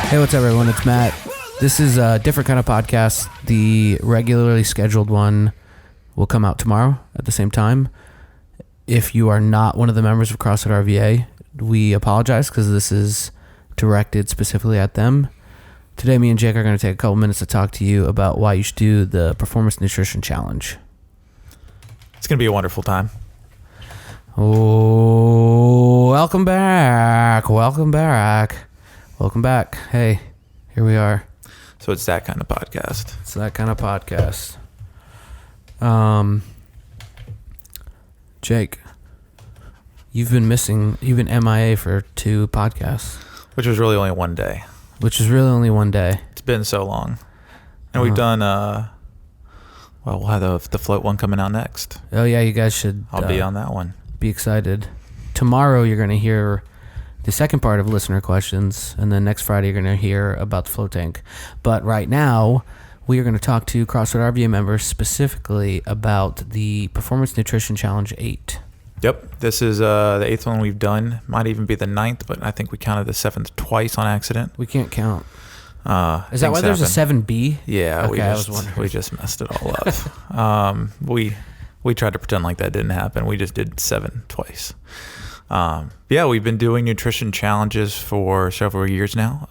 Hey, what's up, everyone? It's Matt. This is a different kind of podcast. The regularly scheduled one will come out tomorrow at the same time. If you are not one of the members of CrossFit RVA, we apologize because this is directed specifically at them. Today, me and Jake are going to take a couple minutes to talk to you about why you should do the Performance Nutrition Challenge. It's going to be a wonderful time. Oh, welcome back. Welcome back. Welcome back. Hey, here we are. So it's that kind of podcast. It's that kind of podcast. Jake, you've been MIA for 2 podcasts. Which was really only one day. Which is really only one day. It's been so long. And we've done, we'll have the float one coming out next. Oh, yeah, you guys should... I'll be on that one. Be excited. Tomorrow, you're going to hear the second part of listener questions, and then next Friday, you're going to hear about the float tank. But right now, we are going to talk to CrossFit RVA members specifically about the Performance Nutrition Challenge 8. Yep. This is the 8th one we've done. Might even be the 9th, but I think we counted the 7th twice on accident. We can't count. Is that why there's a 7B? Yeah, okay, we just messed it all up. We tried to pretend like that didn't happen. We just did 7 twice. Yeah, we've been doing nutrition challenges for several years now.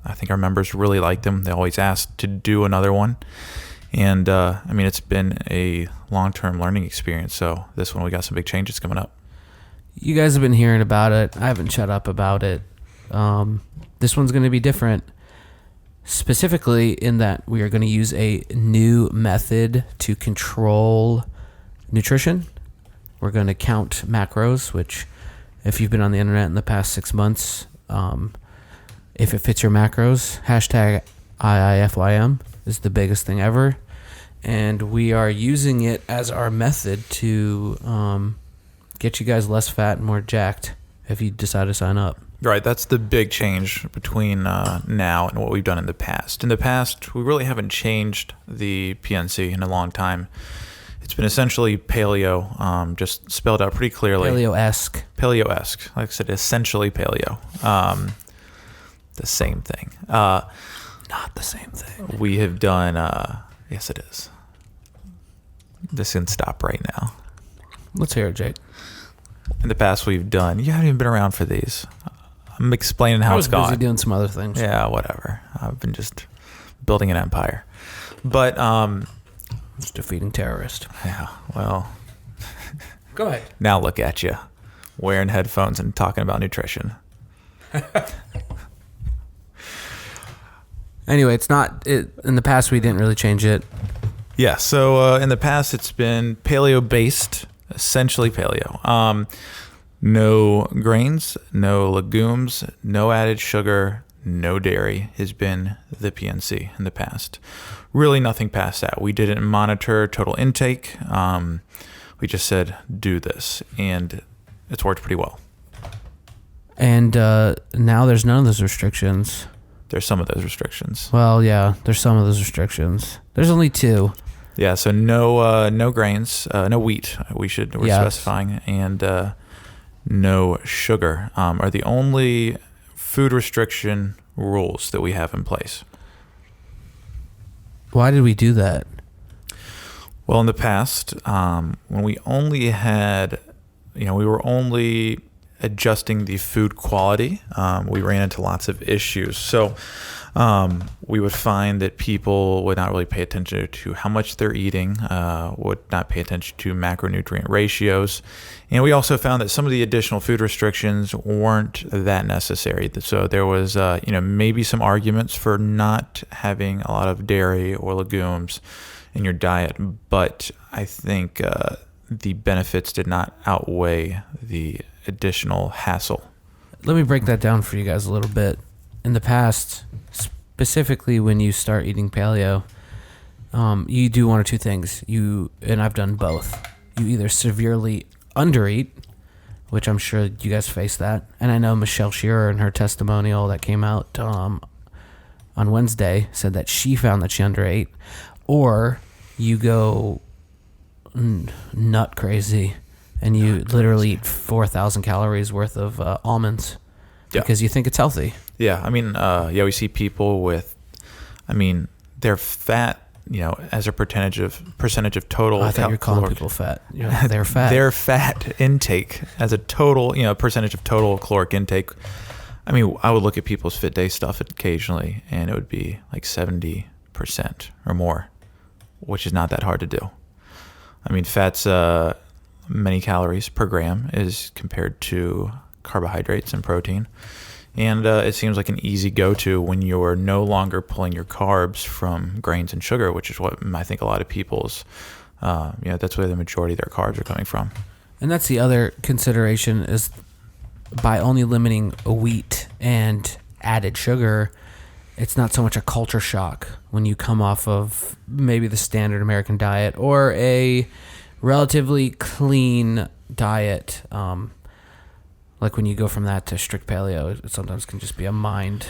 I think our members really like them. They always ask to do another one. And, it's been a long-term learning experience. So this one, we got some big changes coming up. You guys have been hearing about it. I haven't shut up about it. This one's going to be different, specifically in that we are going to use a new method to control nutrition. We're going to count macros, which if you've been on the internet in the past 6 months, if it fits your macros, hashtag IIFYM is the biggest thing ever. And we are using it as our method to get you guys less fat and more jacked if you decide to sign up. Right, that's the big change between now and what we've done in the past. In the past, we really haven't changed the PNC in a long time. It's been essentially paleo, just spelled out pretty clearly. Paleo-esque. Paleo-esque. Like I said, essentially paleo. The same thing. Not the same thing. We have done, yes it is. This can stop right now. Let's hear it, Jake. In the past we've done, you haven't even been around for these. I'm explaining how it's gone. I was busy doing some other things. Yeah, whatever. I've been just building an empire. But, just defeating terrorists. Yeah, well. Go ahead. Now look at you, wearing headphones and talking about nutrition. Anyway, in the past, we didn't really change it. Yeah, so in the past, it's been paleo-based, essentially paleo. No grains, no legumes, no added sugar, no dairy has been the PNC in the past. Really nothing past that. We didn't monitor total intake. We just said, do this, and it's worked pretty well. And now there's none of those restrictions. There's some of those restrictions. Well, yeah, there's some of those restrictions. There's only 2. Yeah, so no grains, no wheat. We're specifying, and no sugar are the only food restriction rules that we have in place. Why did we do that? Well, in the past, when we only had, we were only adjusting the food quality, we ran into lots of issues. So we would find that people would not really pay attention to how much they're eating, would not pay attention to macronutrient ratios. And we also found that some of the additional food restrictions weren't that necessary. So there was, maybe some arguments for not having a lot of dairy or legumes in your diet, but I think the benefits did not outweigh the additional hassle. Let me break that down for you guys a little bit. In the past, specifically when you start eating paleo, you do one or two things. And I've done both. You either severely undereat, which I'm sure you guys face that. And I know Michelle Shearer in her testimonial that came out on Wednesday said that she found that she underate. Or you go nut crazy and you literally eat 4,000 calories worth of almonds Yeah. because you think it's healthy. Yeah. I mean, we see people with, their fat, as a percentage of total. I thought you were calling people fat. They're fat. Their fat intake as a total, percentage of total caloric intake. I would look at people's Fit Day stuff occasionally, and it would be like 70% or more, which is not that hard to do. Fat's many calories per gram is compared to carbohydrates and protein. And it seems like an easy go-to when you're no longer pulling your carbs from grains and sugar, which is what I think a lot of people's, that's where the majority of their carbs are coming from. And that's the other consideration is by only limiting wheat and added sugar, it's not so much a culture shock when you come off of maybe the standard American diet or a relatively clean diet. Like when you go from that to strict paleo, it sometimes can just be a mind.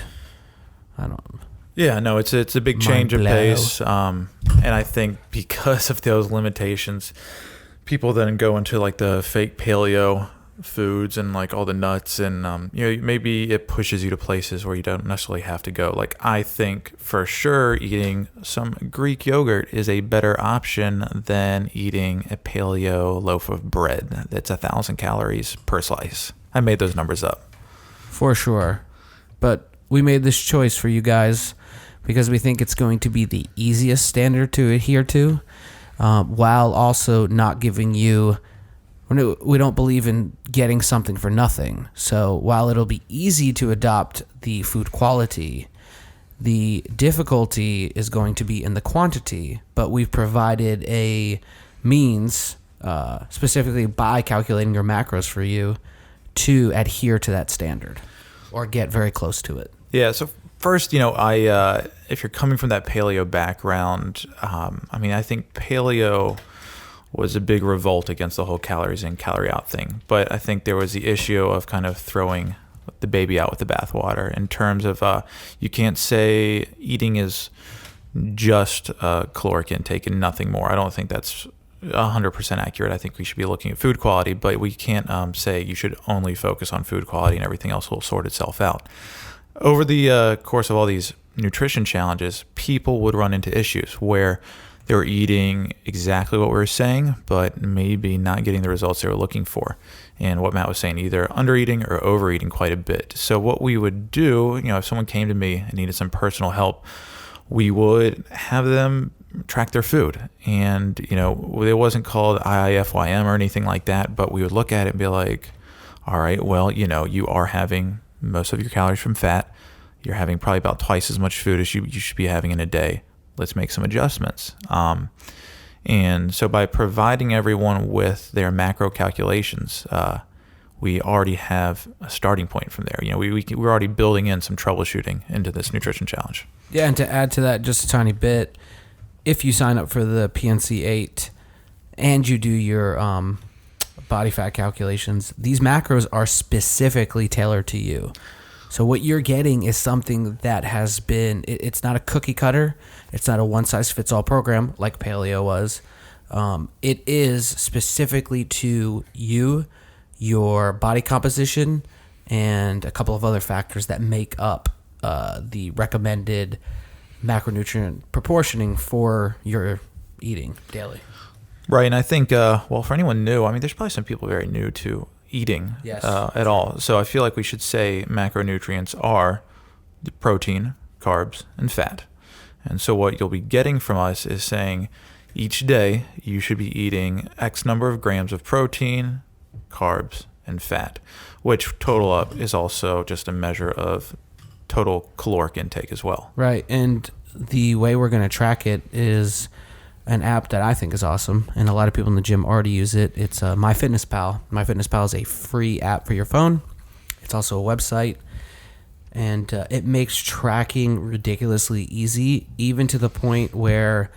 Yeah, no, it's a big change of pace. And I think because of those limitations, people then go into like the fake paleo foods and like all the nuts and maybe it pushes you to places where you don't necessarily have to go. Like I think for sure eating some Greek yogurt is a better option than eating a paleo loaf of bread that's 1,000 calories per slice. I made those numbers up. For sure. But we made this choice for you guys because we think it's going to be the easiest standard to adhere to, while also not giving you... We don't believe in getting something for nothing. So while it'll be easy to adopt the food quality, the difficulty is going to be in the quantity. But we've provided a means, specifically by calculating your macros for you, to adhere to that standard or get very close to it. Yeah. So first, if you're coming from that paleo background, I think paleo was a big revolt against the whole calories in, calorie out thing. But I think there was the issue of kind of throwing the baby out with the bathwater in terms of you can't say eating is just caloric intake and nothing more. I don't think that's 100% accurate. I think we should be looking at food quality, but we can't say you should only focus on food quality and everything else will sort itself out. Over the course of all these nutrition challenges, people would run into issues where they were eating exactly what we were saying, but maybe not getting the results they were looking for. And what Matt was saying, either under-eating or over-eating quite a bit. So what we would do, if someone came to me and needed some personal help, we would have them track their food. And, it wasn't called IIFYM or anything like that, but we would look at it and be like, all right, well, you are having most of your calories from fat. You're having probably about twice as much food as you should be having in a day. Let's make some adjustments. And so by providing everyone with their macro calculations, we already have a starting point from there. We're already building in some troubleshooting into this nutrition challenge. Yeah, and to add to that just a tiny bit, if you sign up for the PNC 8 and you do your body fat calculations, these macros are specifically tailored to you. So what you're getting is something that has been, it's not a cookie cutter. It's not a one-size-fits-all program like paleo was. It is specifically to you, your body composition, and a couple of other factors that make up the recommended macronutrient proportioning for your eating daily. Right, and I think, for anyone new, there's probably some people very new to eating at all. So I feel like we should say macronutrients are the protein, carbs, and fat. And so what you'll be getting from us is saying each day you should be eating X number of grams of protein, carbs, and fat, which total up is also just a measure of total caloric intake as well. Right, and the way we're going to track it is an app that I think is awesome, and a lot of people in the gym already use it. It's MyFitnessPal. MyFitnessPal is a free app for your phone. It's also a website, and it makes tracking ridiculously easy, even to the point where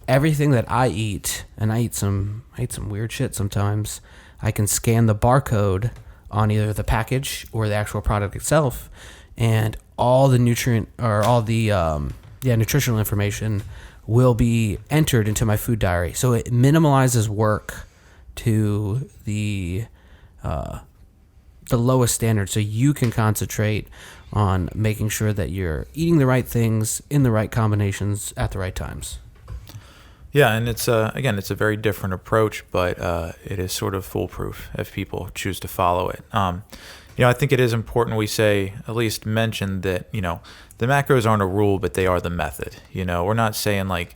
everything that I eat, and I eat some weird shit sometimes, I can scan the barcode on either the package or the actual product itself, and all the nutritional information will be entered into my food diary. So it minimizes work to the the lowest standard so you can concentrate on making sure that you're eating the right things in the right combinations at the right times. Yeah, and it's again, it's a very different approach, but it is sort of foolproof if people choose to follow it. I think it is important we say, at least mention that, the macros aren't a rule, but they are the method. We're not saying like,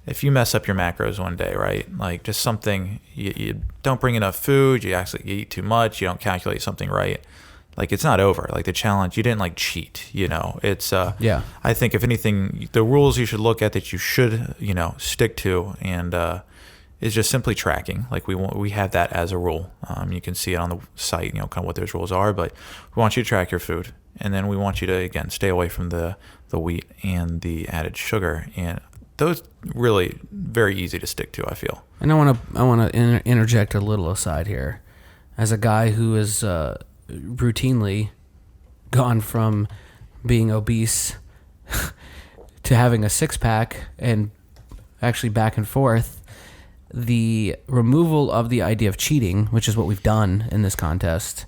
if you mess up your macros one day, right? Like just something, you don't bring enough food, you eat too much, you don't calculate something right. Like it's not over. Like the challenge, you didn't like cheat, it's, Yeah. I think if anything, the rules you should look at that you should, stick to and, is just simply tracking. Like we have that as a rule. You can see it on the site, kind of what those rules are, but we want you to track your food. And then we want you to, again, stay away from the wheat and the added sugar. And those really very easy to stick to, I feel. And I want to interject a little aside here. As a guy who is routinely gone from being obese to having a six-pack and actually back and forth, the removal of the idea of cheating, which is what we've done in this contest,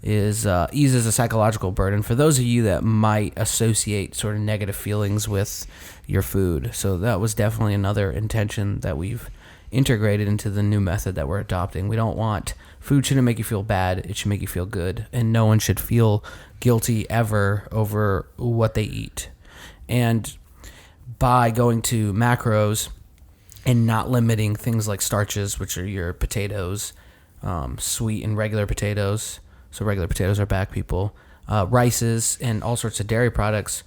is eases a psychological burden for those of you that might associate sort of negative feelings with your food. So that was definitely another intention that we've integrated into the new method that we're adopting. We don't want food shouldn't make you feel bad. It should make you feel good. And no one should feel guilty ever over what they eat. And by going to macros and not limiting things like starches, which are your potatoes, sweet and regular potatoes. So regular potatoes are back, people. Rices and all sorts of dairy products.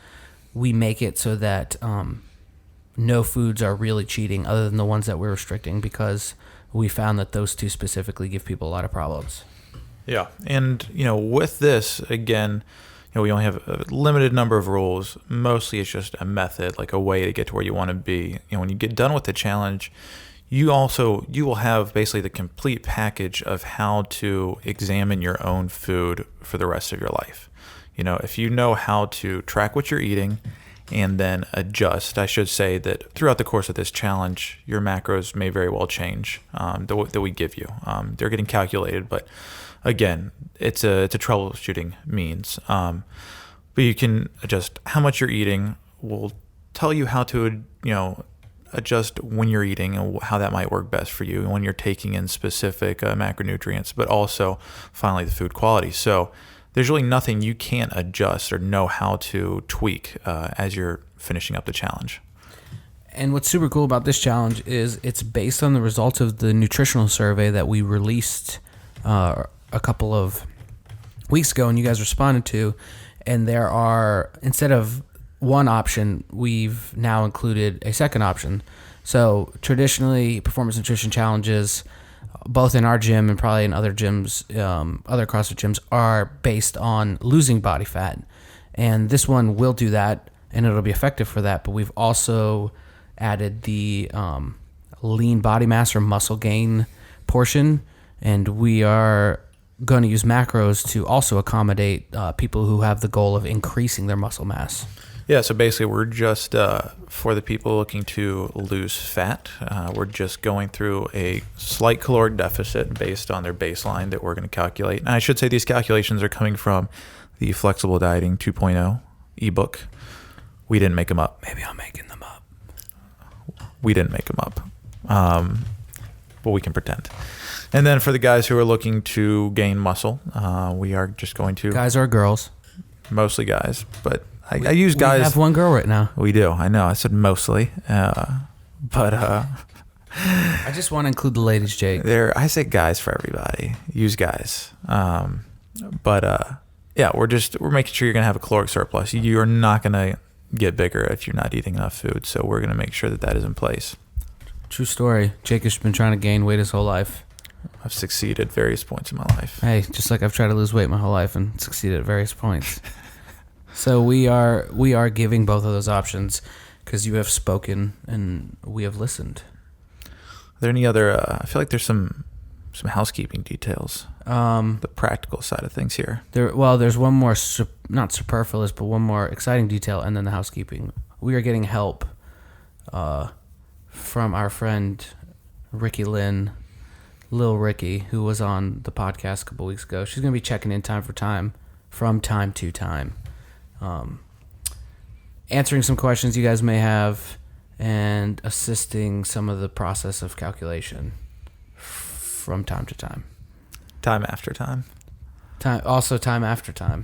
We make it so that no foods are really cheating other than the ones that we're restricting, because we found that those two specifically give people a lot of problems. Yeah. And, with this, again, we only have a limited number of rules. Mostly it's just a method, like a way to get to where you want to be. When you get done with the challenge, you will have basically the complete package of how to examine your own food for the rest of your life. If you know how to track what you're eating and then adjust, I should say that throughout the course of this challenge, your macros may very well change that we give you. They're getting calculated, but again, it's a troubleshooting means. But you can adjust how much you're eating. We'll tell you how to, adjust when you're eating and how that might work best for you and when you're taking in specific macronutrients, but also finally the food quality. So there's really nothing you can't adjust or know how to tweak as you're finishing up the challenge. And what's super cool about this challenge is it's based on the results of the nutritional survey that we released a couple of weeks ago and you guys responded to. And there are, instead of one option, we've now included a second option. So traditionally, performance nutrition challenges, both in our gym and probably in other gyms, other CrossFit gyms, are based on losing body fat. And this one will do that, and it'll be effective for that. But we've also added the lean body mass or muscle gain portion, and we are going to use macros to also accommodate people who have the goal of increasing their muscle mass. Yeah, so basically we're just, for the people looking to lose fat, we're just going through a slight caloric deficit based on their baseline that we're going to calculate. And I should say these calculations are coming from the Flexible Dieting 2.0 ebook. We didn't make them up. Maybe I'm making them up. We didn't make them up, but we can pretend. And then for the guys who are looking to gain muscle, we are just going to... Guys or girls? Mostly guys, but... I use guys. We have one girl right now. We do. I know. I said mostly, but I just want to include the ladies, Jake. I say guys for everybody. Use guys. But we're making sure you're gonna have a caloric surplus. You're not gonna get bigger if you're not eating enough food. So we're gonna make sure that is in place. True story. Jake has been trying to gain weight his whole life. I've succeeded at various points in my life. Hey, just like I've tried to lose weight my whole life and succeeded at various points. So we are giving both of those options because you have spoken and we have listened. Are there any other? I feel like there's some housekeeping details. The practical side of things here. There's one more not superfluous, but one more exciting detail, and then the housekeeping. We are getting help from our friend Riki Lil Riki, who was on the podcast a couple weeks ago. She's going to be checking in from time to time, answering some questions you guys may have, and assisting some of the process of calculation from time to time. Time after time. Time after time.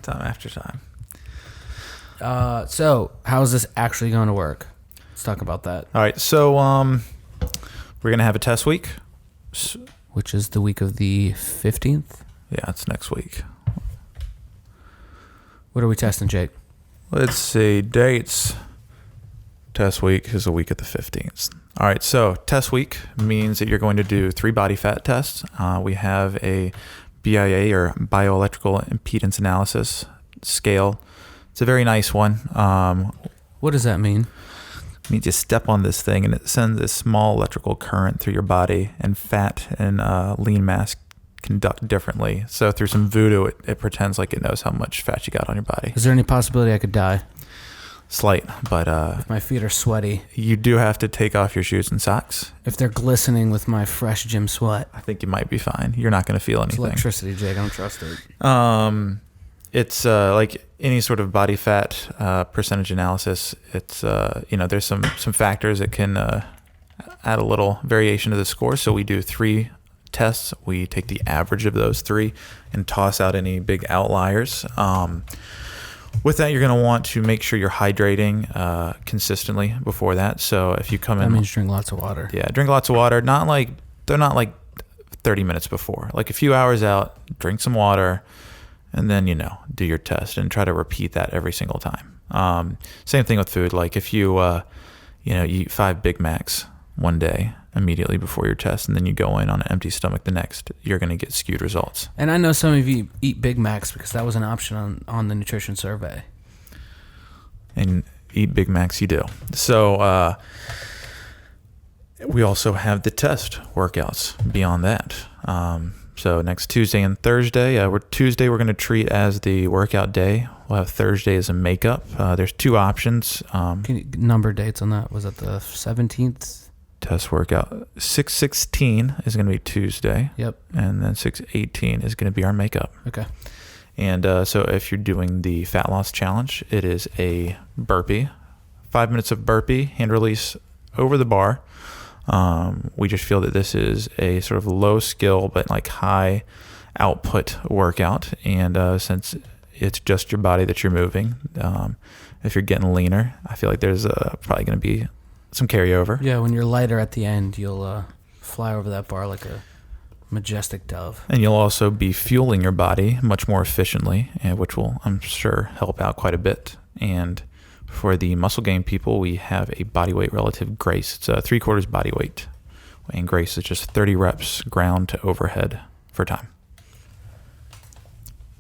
Time after time. So, how is this actually going to work? Let's talk about that. All right. So, we're going to have a test week. Which is the week of the 15th? Yeah, it's next week. What are we testing, Jake? Let's see. Dates. Test week is the week of the 15th. All right. So, test week means that you're going to do 3 body fat tests. We have a BIA, or bioelectrical impedance analysis scale. It's a very nice one. What does that mean? It means you step on this thing and it sends this small electrical current through your body, and fat and lean mass conduct differently. So through some voodoo, it pretends like it knows how much fat you got on your body. Is there any possibility I could die? Slight, but if my feet are sweaty. You do have to take off your shoes and socks. If they're glistening with my fresh gym sweat. I think you might be fine. You're not going to feel anything. It's electricity, Jake. I don't trust it. It's like any sort of body fat percentage analysis. It's there's some factors that can add a little variation to the score. So we do 3 tests. We take the average of those 3 and toss out any big outliers. With that, you're going to want to make sure you're hydrating consistently before that. So if you come in, that means drink lots of water. Yeah, drink lots of water. They're not like 30 minutes before. Like a few hours out, drink some water. And then, do your test and try to repeat that every single time. Same thing with food. Like if you, eat 5 Big Macs one day immediately before your test, and then you go in on an empty stomach the next, you're going to get skewed results. And I know some of you eat Big Macs because that was an option on the nutrition survey. And eat Big Macs you do. So we also have the test workouts beyond that. So next Tuesday and Thursday, Tuesday we're going to treat as the workout day. We'll have Thursday as a makeup. There's 2 options. Can you number dates on that? Was that the 17th? Test workout. 6/16 is going to be Tuesday. Yep. And then 6/18 is going to be our makeup. Okay. And so if you're doing the fat loss challenge, it is a burpee. 5 minutes of burpee, hand release over the bar. We just feel that this is a sort of low skill but like high output workout, and since it's just your body that you're moving, if you're getting leaner, I feel like there's probably going to be some carryover. Yeah, when you're lighter at the end, you'll fly over that bar like a majestic dove. And you'll also be fueling your body much more efficiently, which will, I'm sure, help out quite a bit. And for the muscle gain people, we have a body weight relative grace. It's 3/4 body weight. And grace is just 30 reps ground to overhead for time.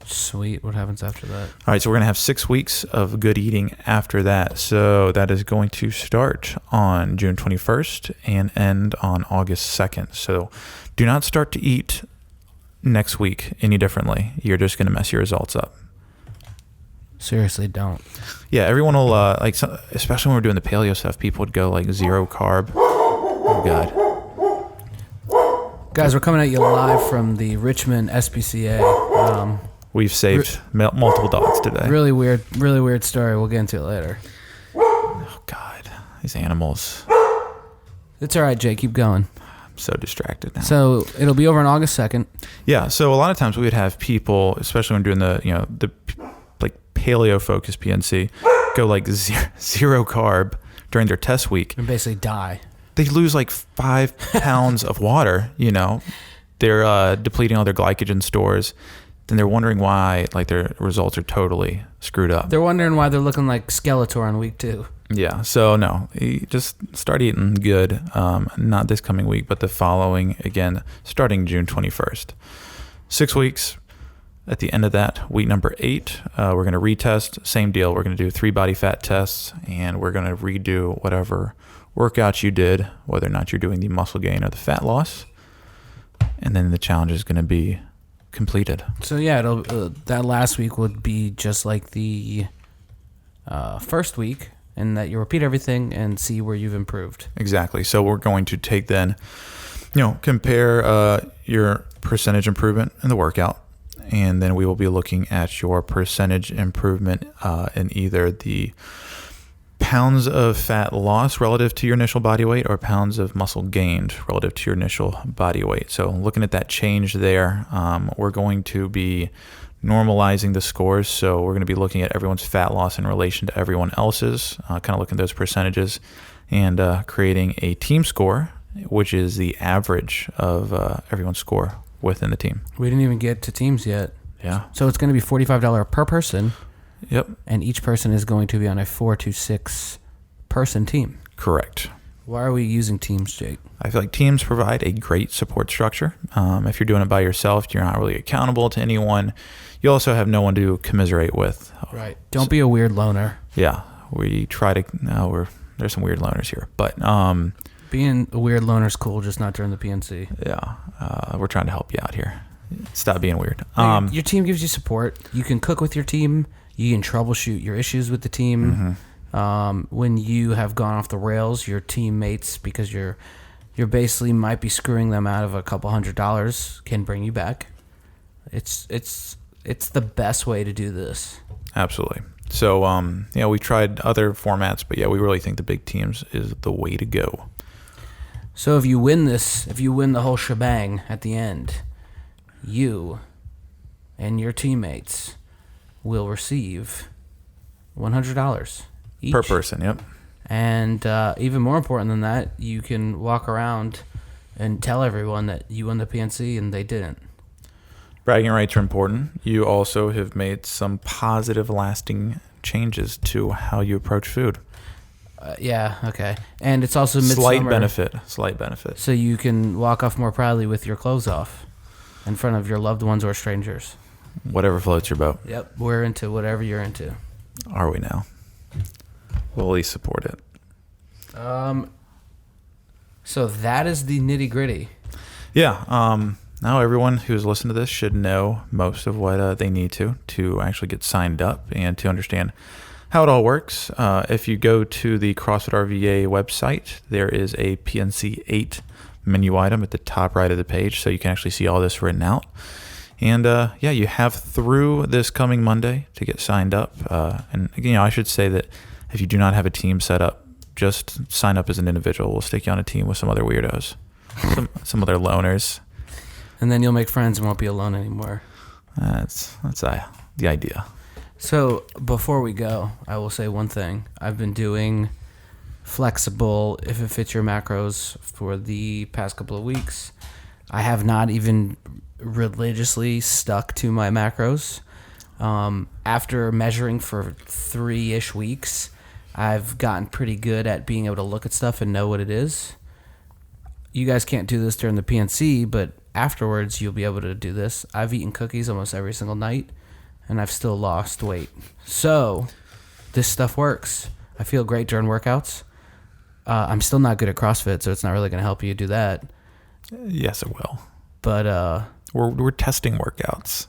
Sweet. What happens after that? All right, so we're going to have 6 weeks of good eating after that. So that is going to start on June 21st and end on August 2nd. So do not start to eat next week any differently. You're just going to mess your results up. Seriously, don't. Yeah, everyone will, especially when we're doing the paleo stuff, people would go like 0 carb. Oh, God. Guys, we're coming at you live from the Richmond SPCA. We've saved multiple dogs today. Really weird story. We'll get into it later. Oh, God. These animals. It's all right, Jake. Keep going. I'm so distracted now. So it'll be over on August 2nd. Yeah, so a lot of times we would have people, especially when doing the paleo focused PNC, go like 0 carb during their test week. And basically die. They lose like 5 pounds of water, They're depleting all their glycogen stores. Then they're wondering why their results are totally screwed up. They're wondering why they're looking like Skeletor on week 2. Yeah, so no, you just start eating good, not this coming week, but the following, again, starting June 21st. 6 weeks. At the end of that, week number 8, we're going to retest. Same deal. We're going to do 3 body fat tests, and we're going to redo whatever workouts you did, whether or not you're doing the muscle gain or the fat loss. And then the challenge is going to be completed. So yeah, that last week would be just like the first week, and that you repeat everything and see where you've improved. Exactly. So we're going to take then compare your percentage improvement in the workout, and then we will be looking at your percentage improvement in either the pounds of fat loss relative to your initial body weight or pounds of muscle gained relative to your initial body weight. So looking at that change there, we're going to be normalizing the scores. So we're going to be looking at everyone's fat loss in relation to everyone else's, kind of looking at those percentages and creating a team score, which is the average of everyone's score within the team. We didn't even get to teams yet. Yeah. So it's going to be $45 per person. Yep. And each person is going to be on a 4 to 6 person team. Correct. Why are we using teams, Jake? I feel like teams provide a great support structure. If you're doing it by yourself, you're not really accountable to anyone. You also have no one to commiserate with. Right. Don't be a weird loner. Yeah. We try to, there's some weird loners here, but being a weird loner is cool, just not during the PNC. yeah, we're trying to help you out here. Stop being weird. Your team gives you support. You can cook with your team. You can troubleshoot your issues with the team. When you have gone off the rails, your teammates, because you're basically might be screwing them out of a couple $100, can bring you back. It's the best way to do this. Absolutely. So we tried other formats, but we really think the big teams is the way to go. So if you win the whole shebang at the end, you and your teammates will receive $100 each. Per person, yep. And even more important than that, you can walk around and tell everyone that you won the PNC and they didn't. Bragging rights are important. You also have made some positive, lasting changes to how you approach food. Yeah, okay. And it's also midsummer. Slight benefit. So you can walk off more proudly with your clothes off in front of your loved ones or strangers. Whatever floats your boat. Yep, we're into whatever you're into. Are we now? We'll at least support it. So that is the nitty gritty. Yeah. Now everyone who's listened to this should know most of what they need to actually get signed up and to understand how it all works. If you go to the CrossFit RVA website, there is a PNC 8 menu item at the top right of the page, so you can actually see all this written out. And you have through this coming Monday to get signed up. And I should say that if you do not have a team set up, just sign up as an individual. We'll stick you on a team with some other weirdos, some other loners. And then you'll make friends and won't be alone anymore. That's the idea. So before we go, I will say one thing. I've been doing flexible, if it fits your macros, for the past couple of weeks. I have not even religiously stuck to my macros. After measuring for 3-ish weeks, I've gotten pretty good at being able to look at stuff and know what it is. You guys can't do this during the PNC, but afterwards you'll be able to do this. I've eaten cookies almost every single night, and I've still lost weight. So this stuff works. I feel great during workouts. I'm still not good at CrossFit, so it's not really going to help you do that. Yes, it will. But we're testing workouts.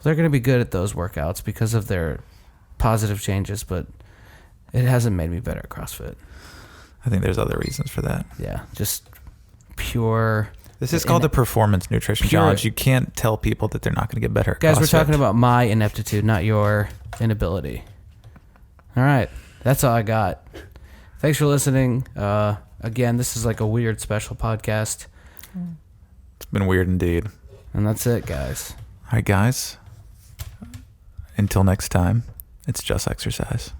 They're going to be good at those workouts because of their positive changes, but it hasn't made me better at CrossFit. I think there's other reasons for that. Yeah, just pure... This is called the Performance Nutrition Challenge. You can't tell people that they're not going to get better at Guys, CrossFit. we're talking about my ineptitude, not your inability. All right, that's all I got. Thanks for listening. Again, this is like a weird special podcast. It's been weird indeed. And that's it, guys. All right, guys. Until next time, it's just exercise.